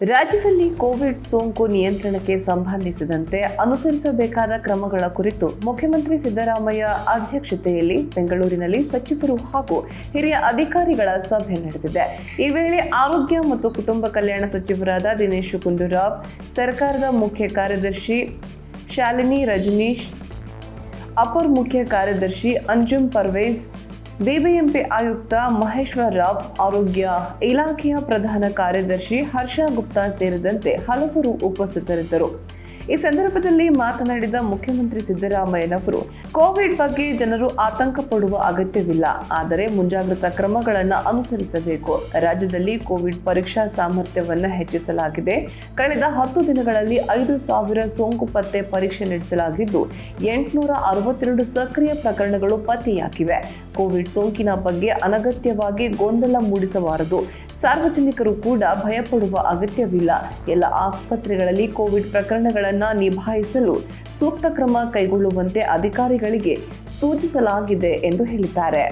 ರಾಜ್ಯದಲ್ಲಿ ಕೋವಿಡ್ ಸೋಂಕು ನಿಯಂತ್ರಣಕ್ಕೆ ಸಂಬಂಧಿಸಿದಂತೆ ಅನುಸರಿಸಬೇಕಾದ ಕ್ರಮಗಳ ಕುರಿತು ಮುಖ್ಯಮಂತ್ರಿ ಸಿದ್ದರಾಮಯ್ಯ ಅಧ್ಯಕ್ಷತೆಯಲ್ಲಿ ಬೆಂಗಳೂರಿನಲ್ಲಿ ಸಚಿವರು ಹಾಗೂ ಹಿರಿಯ ಅಧಿಕಾರಿಗಳ ಸಭೆ ನಡೆದಿದೆ. ಈ ವೇಳೆ ಆರೋಗ್ಯ ಮತ್ತು ಕುಟುಂಬ ಕಲ್ಯಾಣ ಸಚಿವರಾದ ದಿನೇಶ್ ಗುಂಡೂರಾವ್, ಸರ್ಕಾರದ ಮುಖ್ಯ ಕಾರ್ಯದರ್ಶಿ ಶಾಲಿನಿ ರಜನೀಶ್, ಅಪರ ಮುಖ್ಯ ಕಾರ್ಯದರ್ಶಿ ಅಂಜುಮ್ ಪರ್ವೇಜ್, ಬಿಬಿಎಂಪಿ ಆಯುಕ್ತ ಮಹೇಶ್ವರ್ ರಾವ್, ಆರೋಗ್ಯ ಇಲಾಖೆಯ ಪ್ರಧಾನ ಕಾರ್ಯದರ್ಶಿ ಹರ್ಷ ಗುಪ್ತಾ ಸೇರಿದಂತೆ ಹಲವರು ಉಪಸ್ಥಿತರಿದ್ದರು. ಈ ಸಂದರ್ಭದಲ್ಲಿ ಮಾತನಾಡಿದ ಮುಖ್ಯಮಂತ್ರಿ ಸಿದ್ದರಾಮಯ್ಯನವರು, ಕೋವಿಡ್ ಬಗ್ಗೆ ಜನರು ಆತಂಕ ಪಡುವ ಅಗತ್ಯವಿಲ್ಲ, ಆದರೆ ಮುಂಜಾಗ್ರತಾ ಕ್ರಮಗಳನ್ನು ಅನುಸರಿಸಬೇಕು. ರಾಜ್ಯದಲ್ಲಿ ಕೋವಿಡ್ ಪರೀಕ್ಷಾ ಸಾಮರ್ಥ್ಯವನ್ನು ಹೆಚ್ಚಿಸಲಾಗಿದೆ. ಕಳೆದ 10 ದಿನಗಳಲ್ಲಿ 5,000 ಸೋಂಕು ಪತ್ತೆ ಪರೀಕ್ಷೆ ನಡೆಸಲಾಗಿದ್ದು 862 ಸಕ್ರಿಯ ಪ್ರಕರಣಗಳು ಪತ್ತೆಯಾಗಿವೆ. ಕೋವಿಡ್ ಸೋಂಕಿನ ಬಗ್ಗೆ ಅನಗತ್ಯವಾಗಿ ಗೊಂದಲ ಮೂಡಿಸಬಾರದು. ಸಾರ್ವಜನಿಕರು ಕೂಡ ಭಯಪಡುವ ಅಗತ್ಯವಿಲ್ಲ. ಎಲ್ಲ ಆಸ್ಪತ್ರೆಗಳಲ್ಲಿ ಕೋವಿಡ್ ಪ್ರಕರಣಗಳನ್ನು ನಿಭಾಯಿಸಲು ಸೂಕ್ತ ಕ್ರಮ ಕೈಗೊಳ್ಳುವಂತೆ ಅಧಿಕಾರಿಗಳಿಗೆ ಸೂಚಿಸಲಾಗಿದೆ ಎಂದು ಹೇಳಿದ್ದಾರೆ.